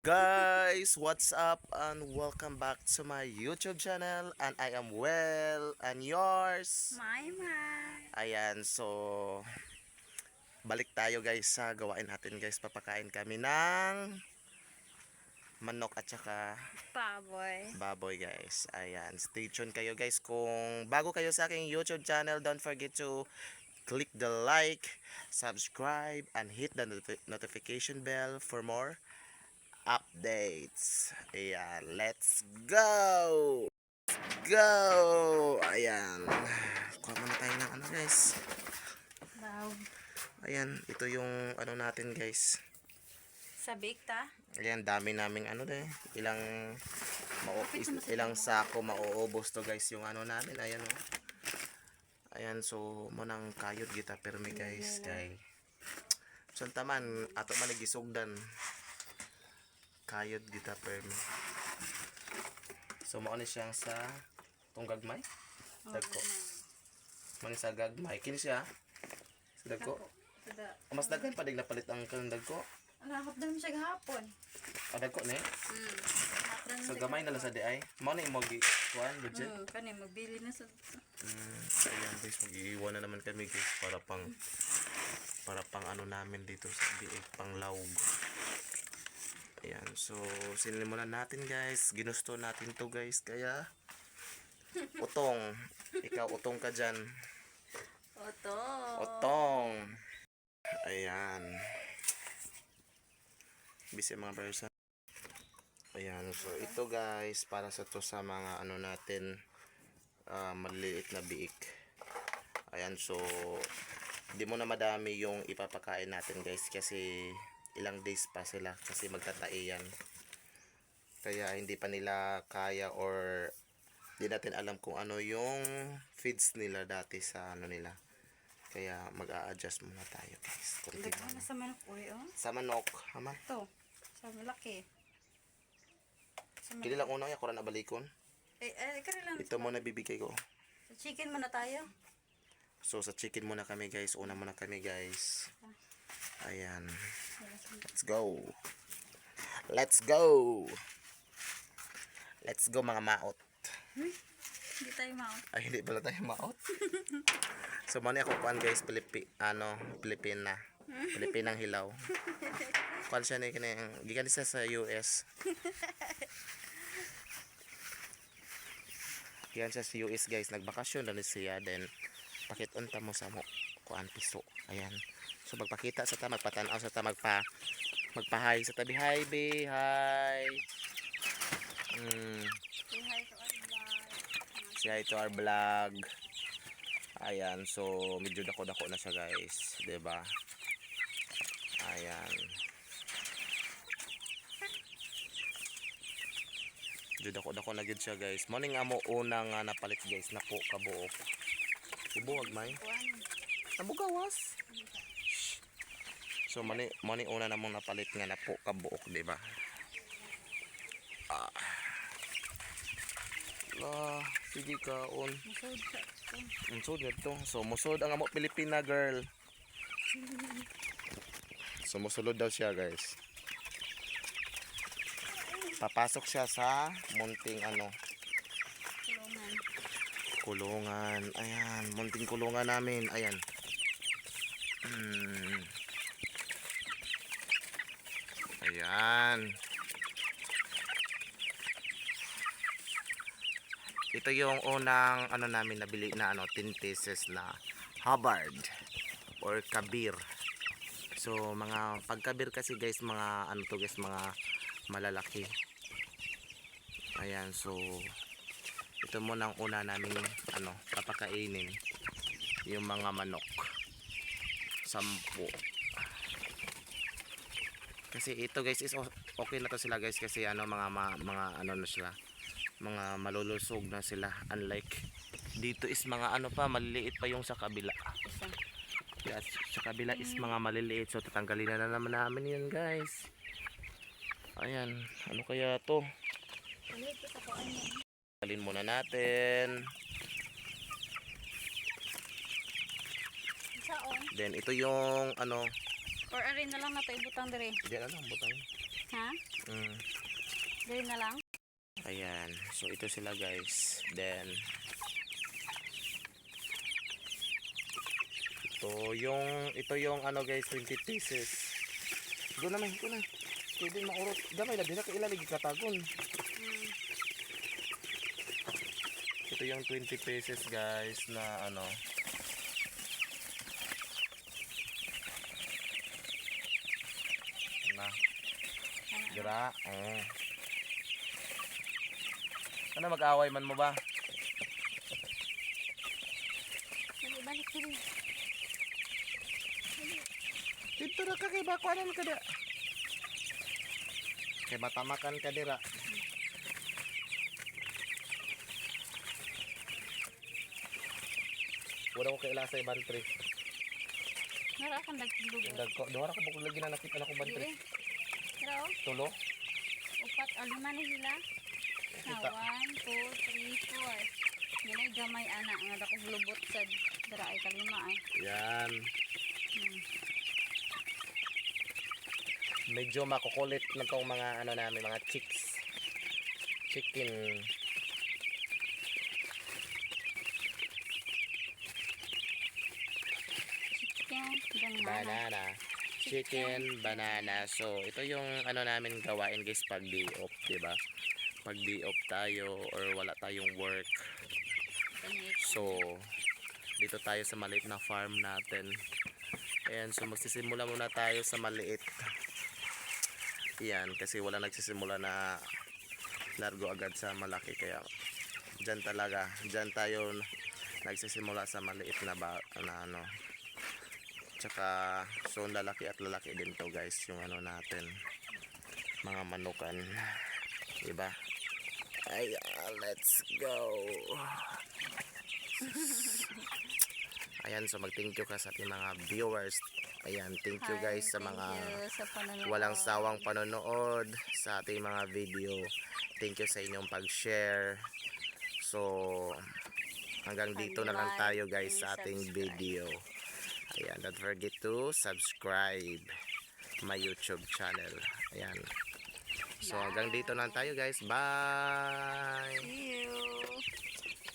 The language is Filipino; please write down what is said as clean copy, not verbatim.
Guys, what's up and welcome back to my YouTube channel and I am well and yours. My. Ayan, so balik tayo guys sa gawain natin guys. Papakain kami ng manok at saka Baboy. baboy guys. Ayan, stay tuned kayo guys. Kung bago kayo sa aking YouTube channel, don't forget to click the like, subscribe, and hit the notification bell for more updates. Ayan, let's go! Go! Ayan. Kuha muna tayo ng ano guys. Wow. Ayan, ito yung ano natin guys. Sabik ta? Ayan, dami naming ano deh. Ilang sako mauubos to guys yung ano namin. Ayan oh. Ayan, so manang kayod kita permi guys. Kay santaman ato man nagisugdan. Kayod kita permi. So mao ni siyang sa tunggagmay. Dagko. Man sa gagmay kini siya. Sa dagko. Mas daghan pa dig napalit ang kang dagko. Nakakap na siya gahapon. Dagko ni. So gamay na lang sa di ay. Mao ni mo gi kuan budget. Kani magbili na sa Ayan guys, mag-iiwan na naman kami guys para pang ano namin dito sa biig pang laog. Ayan, so sinimulan natin guys. Ginusto natin to guys, kaya utong. Ikaw utong ka dyan. Oto. Utong. Ayan. Busy mga person. Ayan, so ito guys, para sa to sa mga ano natin, maliliit na biik. Ayan, so hindi mo na madami yung ipapakain natin guys kasi ilang days pa sila kasi magtatai yan. Kaya hindi pa nila kaya or hindi natin alam kung ano yung feeds nila dati sa ano nila. Kaya mag-a-adjust muna tayo guys. Lagyan na sa manok uy oh. Sa manok, haman. Ito. Sa malaki. Kili lang una, ako na balikon. Kari lang. Ito muna bibigay ko. Sa chicken muna tayo. So sa chicken muna kami guys. Una muna kami guys. Ayan. Let's go. Let's go. Let's go mga maot. Hindi tayo maot. Ay hindi pala tayo maot. So muna ako kuan guys. Pilipina. Pilipinang hilaw. Kuan siya na gikan siya sa US. Yan siya sa US guys, nagbakasyon na siya, then pakitunta mo sa mo kuan piso. Ayan, so magpakita sa ta, magpatanaw sa ta, magpahay sa tabi. Hi be, hi. Say hi to our vlog. Ayan, so medyo dako-dako na siya guys, 'di ba? Ayan, dako na gid siya guys. Morning amo una nga napalit guys na po kabuok. Ibuwag may. Nabugawas. So mani una namong napalit nga na po kabuok, di ba? Sige ka on. Musod nito. So musod ang amo Pilipina girl. So musulod daw siya guys. Papasok siya sa munting ano, kulungan. Ayan, munting kulungan namin. Ayan. Ayan. Ito yung unang ano namin nabili na ano, 10 pieces na Hubbard or kabir. So mga pagkabir kasi guys, mga ano to guys, mga malalaki. Ayan, so ito muna ang una namin ano, papakainin yung mga manok. 10. Kasi ito guys is okay na to sila guys kasi ano mga ano na sila, mga malulusog na sila, unlike dito is mga ano pa maliliit pa yung sa kabila. Yes, sa kabila is mga maliliit, so tatanggalin na naman namin yan guys. Ayan, ano kaya to? Talin muna natin. Then ito yung ano. Or arin na lang nato ibutang dire. Diyan na lang butang. Ha? Mm. Gawin na lang? Ayan. So, ito sila guys. Then, ito yung ano guys, 20 pieces. Go naman, go na. Pwede maurot. Gamay lang, di na kailalig katagon. Mm. Ito yung 20 pieces guys na ano. Na. Gira. Oh. Ano mag-away man mo ba? Dali, balik dali. Dito ra ka kay bakwanan ka da. Kay matamakan ka dira. Wala ko kay ilasay bantri. Nara kang dagtulog. Yung dagko, duha ra ka bukod lagi na nakita na ko bantri. Dili. Pero, Tulo. upat, lima na sila. Na, Kita. 1, 2, 3, 4. Yan ay gamay anak. Nga dako glubot sa dara ay kalima ay. Yan. Hmm. Medyo makukulit na tong mga ano namin, mga chicks. Chicken. Chicken, banana. Banana. Chicken, banana. So, ito yung ano namin gawain guys pag day off, 'di ba? Pag day off tayo or wala tayong work. So, dito tayo sa maliit na farm natin. Ayan, so magsisimula muna tayo sa maliit. Yan, kasi wala nagsisimula na largo agad sa malaki. Kaya, dyan talaga, dyan tayo nagsisimula sa maliit na, na ano. Tsaka, so lalaki at lalaki din to guys, yung ano natin. Mga manukan. Diba? Ayan, let's go. Ayan, so mag-thank you ka sa ating mga viewers. Ayan, thank you guys sa mga sa panonood. walang sawang panonood sa ating mga video. Thank you sa inyong pag-share. So, hanggang dito na lang tayo guys sa ating video. Ayan, don't forget to subscribe my YouTube channel. Ayan. So, hanggang dito na lang tayo guys. Bye! See you.